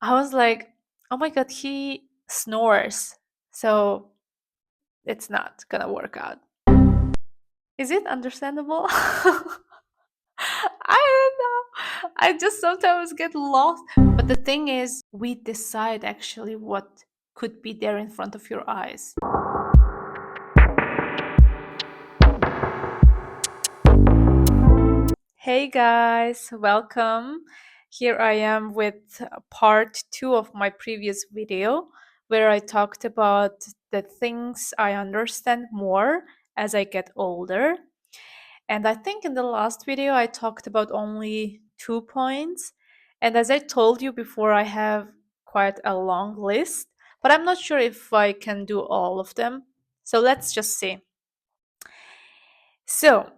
I was like, oh my God, he snores. So it's not gonna work out. Is it understandable? I don't know. I just sometimes get lost. But the thing is, we decide actually what could be there in front of your eyes. Hey guys, welcome. Here I am with part two of my previous video where I talked about the things I understand more as I get older. And I think in the last video I talked about only 2 points. And as I told you before, I have quite a long list, but I'm not sure if I can do all of them. So let's just see. So,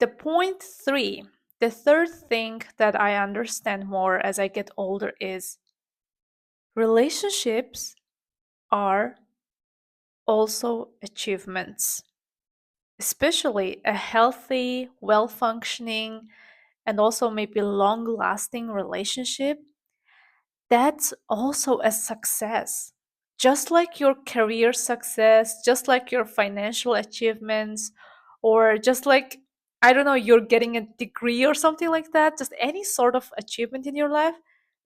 the point three, the third thing that I understand more as I get older is relationships are also achievements, especially a healthy, well functioning, and also maybe long lasting relationship. That's also a success. Just like your career success, just like your financial achievements, or just like, I don't know, you're getting a degree or something like that, just any sort of achievement in your life,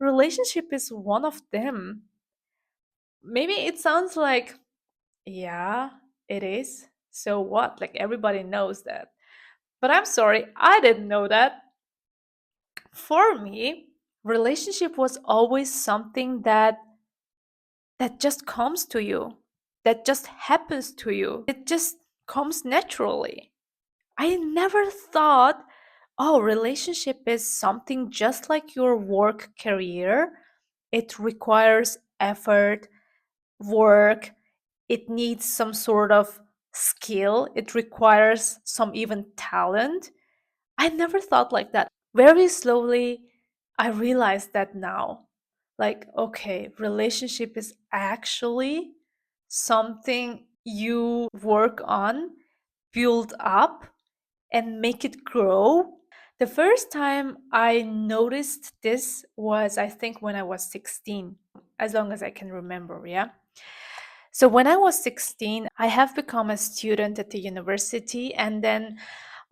relationship is one of them. Maybe it sounds like, yeah, it is. So what? Like everybody knows that. But I'm sorry, I didn't know that. For me, relationship was always something that just comes to you, that just happens to you. It just comes naturally. I never thought, oh, relationship is something just like your work career. It requires effort, work, it needs some sort of skill, it requires some even talent. I never thought like that. Very slowly, I realized that now. Like, okay, relationship is actually something you work on, build up, and make it grow. The first time I noticed this was, I think, when I was 16, as long as I can remember, yeah? So when I was 16, I have become a student at the university, and then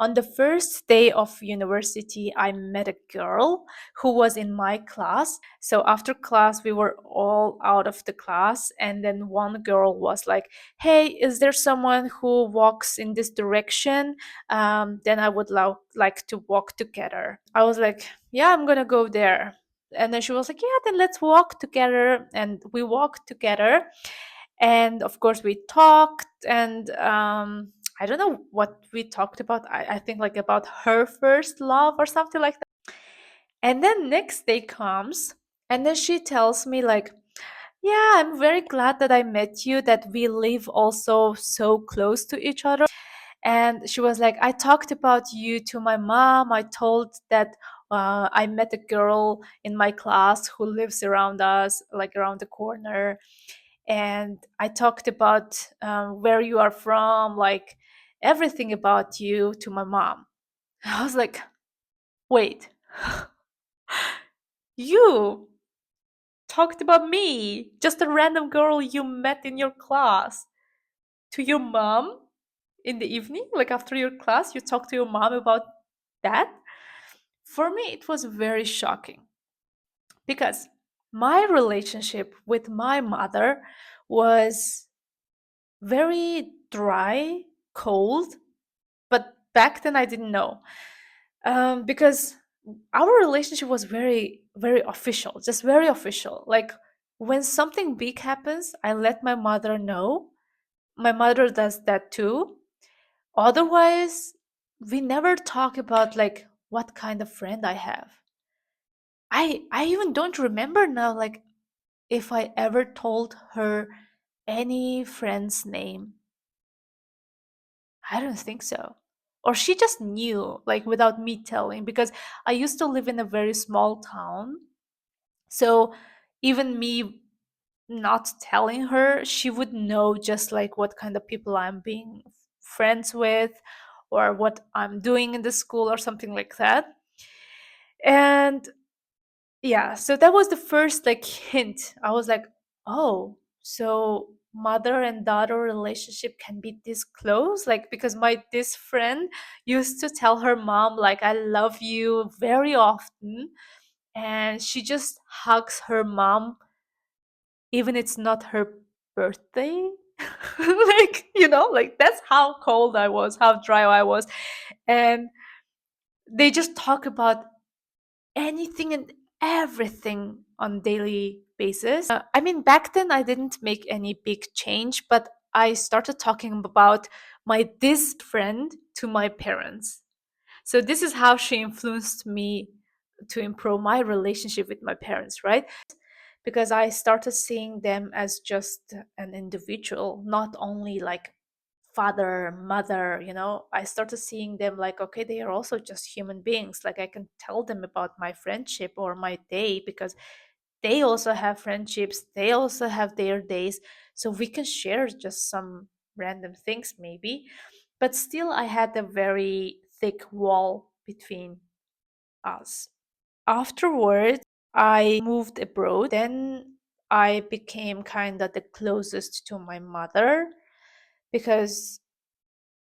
on the first day of university, I met a girl who was in my class. So after class, we were all out of the class, and then one girl was like, "Hey, is there someone who walks in this direction? Then I would like to walk together." I was like, "Yeah, I'm gonna go there." And then she was like, "Yeah, then let's walk together." And we walked together, and of course we talked, and I don't know what we talked about. I think like about her first love or something like that. And then next day comes, and then she tells me like, "Yeah, I'm very glad that I met you, that we live also so close to each other." And she was like, "I talked about you to my mom. I told that I met a girl in my class who lives around us, like around the corner, and I talked about where you are from, like everything about you to my mom." I was like, "Wait, you talked about me, just a random girl you met in your class, to your mom in the evening, like after your class, you talked to your mom about that?" For me, it was very shocking because my relationship with my mother was very dry, cold, but back then I didn't know, because our relationship was very, very official, just very official. Like when something big happens, I let my mother know. My mother does that too. Otherwise, we never talk about like what kind of friend I have. I even don't remember now, like if I ever told her any friend's name. I don't think so. Or she just knew, like without me telling, because I used to live in a very small town. So even me not telling her, she would know just like what kind of people I'm being friends with or what I'm doing in the school or something like that. And Yeah, so that was the first like hint. I was like, oh, so mother and daughter relationship can be this close? Like, because my this friend used to tell her mom, like, I love you very often. And she just hugs her mom, even it's not her birthday. Like, like that's how cold I was, how dry I was. And they just talk about anything and everything on daily basis. I mean, back then I didn't make any big change, but I started talking about my this friend to my parents. So this is how she influenced me to improve my relationship with my parents, right? Because I started seeing them as just an individual, not only like father, mother, I started seeing them like, okay, they are also just human beings. Like I can tell them about my friendship or my day because they also have friendships, they also have their days. So we can share just some random things, maybe. But still, I had a very thick wall between us. Afterwards, I moved abroad. Then I became kind of the closest to my mother because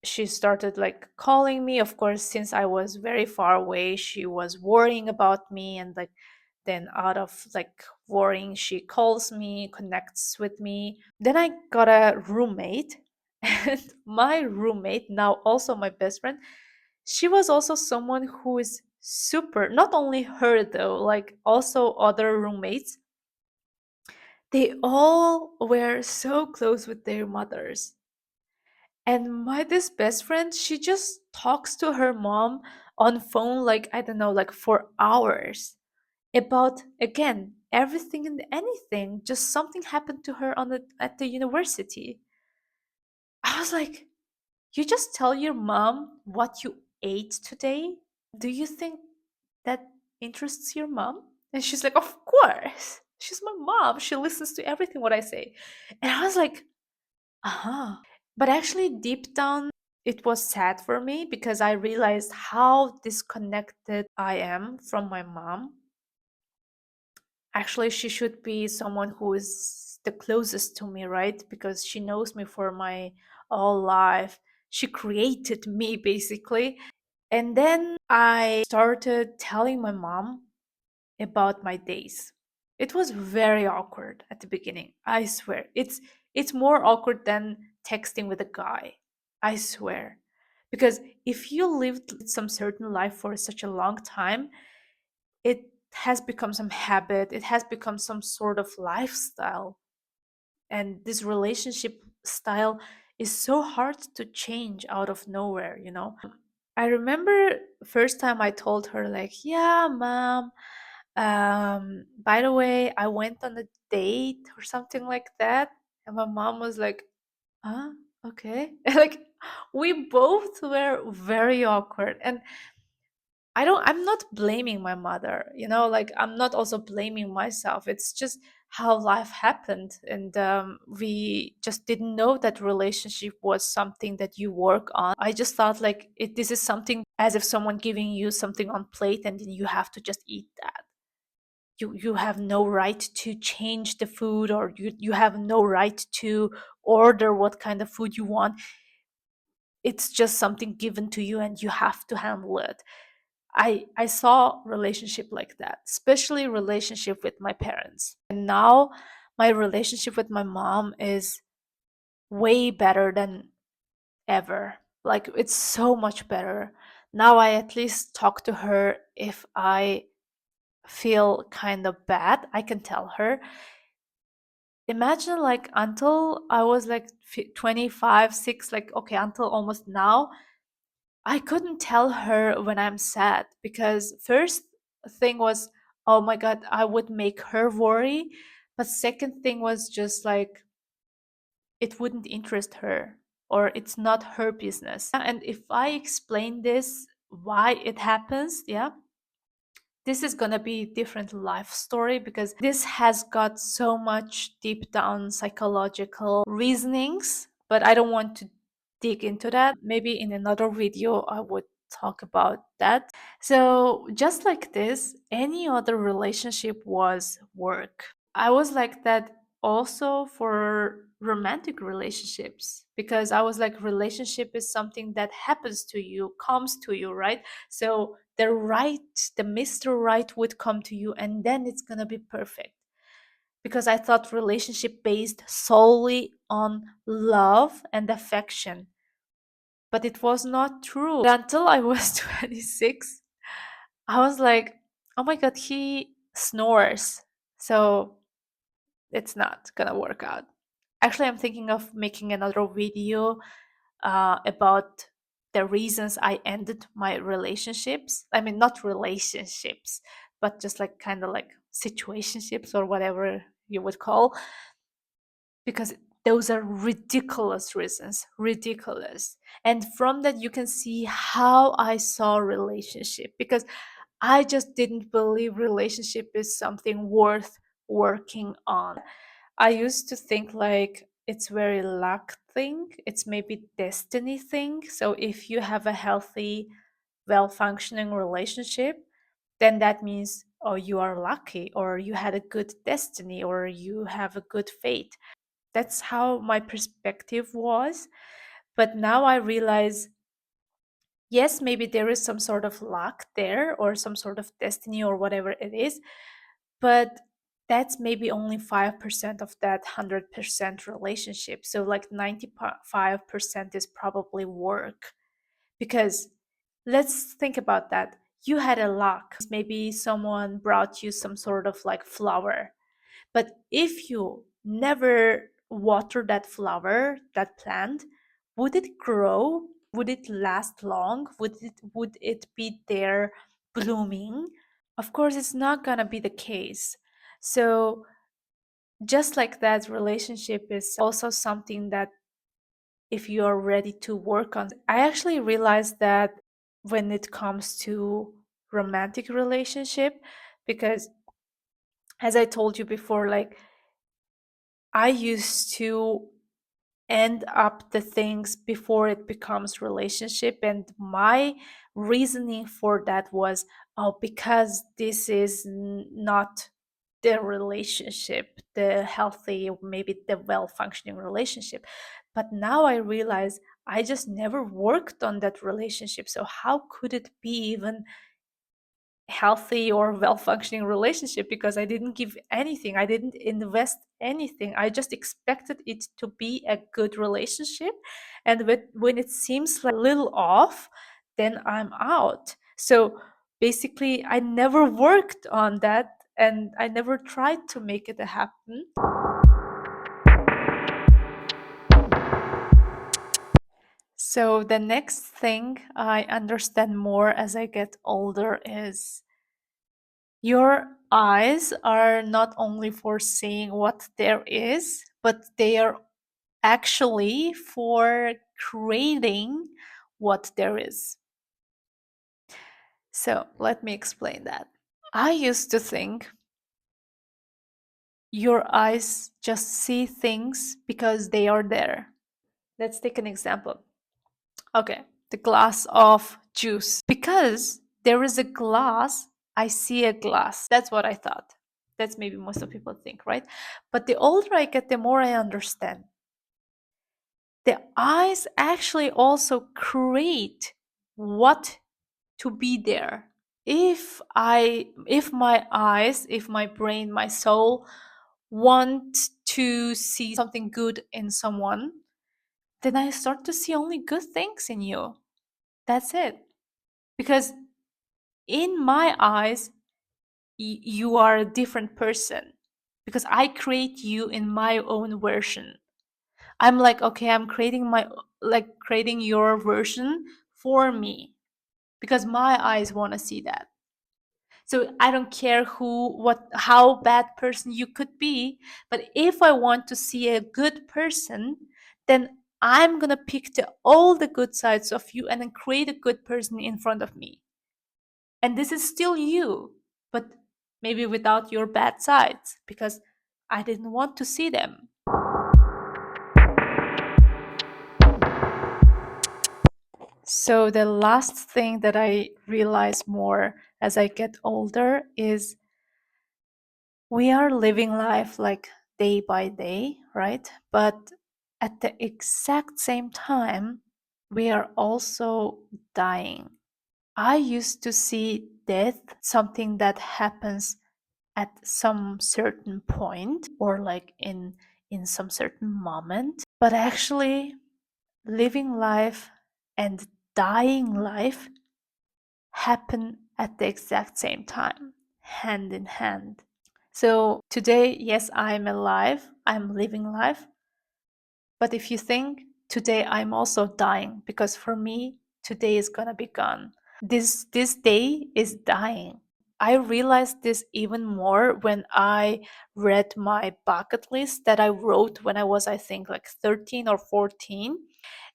she started like calling me. Of course, since I was very far away, she was worrying about me, and like then out of like worrying, she calls me, connects with me. Then I got a roommate, and my roommate, now also my best friend, she was also someone who is super, not only her though, like also other roommates, they all were so close with their mothers. And my this best friend, she just talks to her mom on phone, like I don't know, like for hours about again everything and anything. Just something happened to her on at the university. I was like, you just tell your mom what you ate today? Do you think that interests your mom? And she's like, of course. She's my mom. She listens to everything what I say. And I was like, uh-huh. But actually, deep down, it was sad for me because I realized how disconnected I am from my mom. Actually, she should be someone who is the closest to me, right? Because she knows me for my whole life. She created me, basically. And then I started telling my mom about my days. It was very awkward at the beginning. I swear. It's more awkward than texting with a guy. I swear. Because if you lived some certain life for such a long time, it has become some habit, it has become some sort of lifestyle. And this relationship style is so hard to change out of nowhere. I remember first time I told her like, "Yeah, mom, by the way, I went on a date or something like that." And my mom was like, "Huh? Okay." Like we both were very awkward. And I'm not blaming my mother, like I'm not also blaming myself. It's just how life happened. And we just didn't know that relationship was something that you work on. I just thought like this is something as if someone giving you something on plate and then you have to just eat that. You have no right to change the food, or you have no right to order what kind of food you want. It's just something given to you and you have to handle it. I saw relationship like that, especially relationship with my parents. And now my relationship with my mom is way better than ever. Like it's so much better. Now I at least talk to her if I feel kind of bad. I can tell her. Imagine like until I was like 25, 6, like okay, until almost now, I couldn't tell her when I'm sad because first thing was, oh my God, I would make her worry. But second thing was just like, it wouldn't interest her or it's not her business. And if I explain this, why it happens, yeah, this is gonna be different life story because this has got so much deep down psychological reasonings, but I don't want to dig into that. Maybe in another video I would talk about that. So, just like this, any other relationship was work. I was like that also for romantic relationships because I was like, relationship is something that happens to you, comes to you, right? So, the Mr. Right would come to you and then it's gonna be perfect because I thought relationship based solely on love and affection. But it was not true. Until I was 26, I was like, oh my god, he snores. So it's not gonna work out. Actually, I'm thinking of making another video about the reasons I ended my relationships. I mean, not relationships, but just like kind of like situationships or whatever you would call, because those are ridiculous reasons, ridiculous. And from that, you can see how I saw relationship because I just didn't believe relationship is something worth working on. I used to think like it's very luck thing, it's maybe destiny thing. So if you have a healthy, well functioning relationship, then that means, oh, you are lucky, or you had a good destiny, or you have a good fate. That's how my perspective was. But now I realize, yes, maybe there is some sort of luck there, or some sort of destiny, or whatever it is, but that's maybe only 5% of that 100% relationship. So, like 95% is probably work. Because let's think about that. You had a luck. Maybe someone brought you some sort of like flower. But if you never water that flower, that plant, would it grow? Would it last long? Would it be there blooming? Of course, it's not gonna be the case. So just like that, relationship is also something that if you are ready to work on. I actually realized that when it comes to romantic relationship, because as I told you before, like I used to end up the things before it becomes relationship, and my reasoning for that was, oh, because this is not the relationship, the healthy, maybe the well functioning relationship. But now I realize I just never worked on that relationship, so how could it be even healthy or well functioning relationship? Because I didn't give anything, I didn't invest anything, I just expected it to be a good relationship. And when it seems like a little off, then I'm out. So basically I never worked on that and I never tried to make it happen. So the next thing I understand more as I get older is your eyes are not only for seeing what there is, but they are actually for creating what there is. So let me explain that. I used to think your eyes just see things because they are there. Let's take an example. Okay, the glass of juice. Because there is a glass, I see a glass. That's what I thought. That's maybe most of people think, right? But the older I get, the more I understand. The eyes actually also create what to be there. If my eyes, if my brain, my soul want to see something good in someone, then I start to see only good things in you. That's it. Because in my eyes, you are a different person. Because I create you in my own version. I'm like, okay, I'm creating your version for me. Because my eyes want to see that. So I don't care how bad person you could be, but if I want to see a good person, then I'm gonna pick all the good sides of you and then create a good person in front of me. And this is still you, but maybe without your bad sides because I didn't want to see them. So, the last thing that I realize more as I get older is we are living life like day by day, right? But at the exact same time, we are also dying. I used to see death something that happens at some certain point or like in some certain moment, but actually living life and dying life happen at the exact same time, hand in hand. So today, yes, I'm alive, I'm living life, but if you think today I'm also dying, because for me today is gonna be gone. This day is dying. I realized this even more when I read my bucket list that I wrote when I was, I think, like 13 or 14.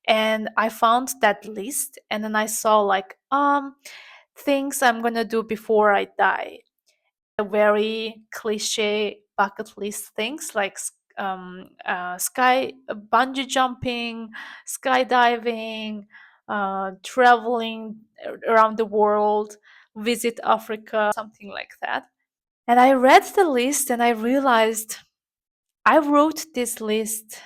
And I found that list and then I saw like things I'm gonna do before I die. A very cliche bucket list things like sky bungee jumping, skydiving, traveling around the world, visit Africa, something like that. And I read the list and I realized I wrote this list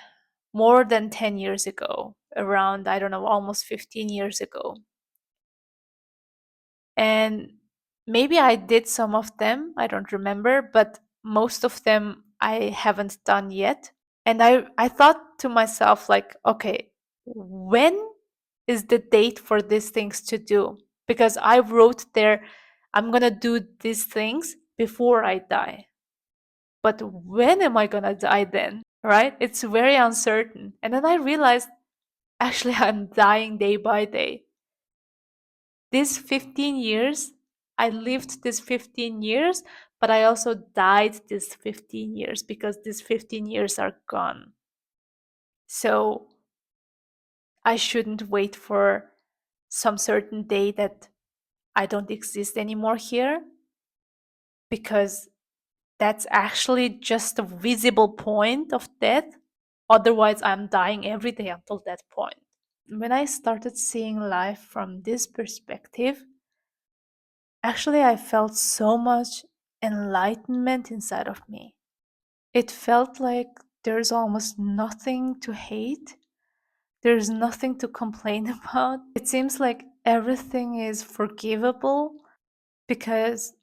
more than 10 years ago, around, I don't know, almost 15 years ago. And maybe I did some of them, I don't remember, but most of them I haven't done yet. And I thought to myself, like, okay, when is the date for these things to do? Because I wrote there, I'm gonna do these things before I die. But when am I gonna die then? Right? It's very uncertain. And then I realized actually I'm dying day by day. These 15 years, I lived these 15 years, but I also died these 15 years because these 15 years are gone. So I shouldn't wait for some certain day that I don't exist anymore here because that's actually just a visible point of death. Otherwise, I'm dying every day until that point. When I started seeing life from this perspective, actually, I felt so much enlightenment inside of me. It felt like there's almost nothing to hate, there's nothing to complain about. It seems like everything is forgivable because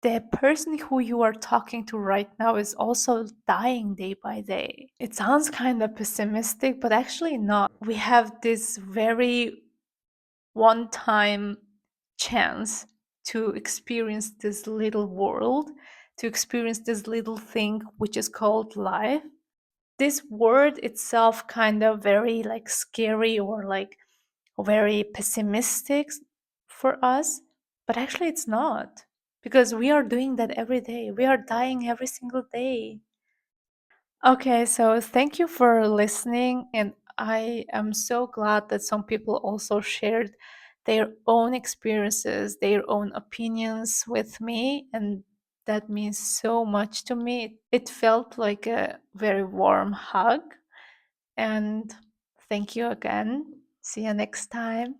the person who you are talking to right now is also dying day by day. It sounds kind of pessimistic, but actually not. We have this very one time chance to experience this little world, to experience this little thing which is called life. This word itself kind of very like scary or like very pessimistic for us, but actually it's not because we are doing that every day. We are dying every single day. Okay, so thank you for listening. And I am so glad that some people also shared their own experiences, their own opinions with me. And that means so much to me. It felt like a very warm hug. And thank you again. See you next time.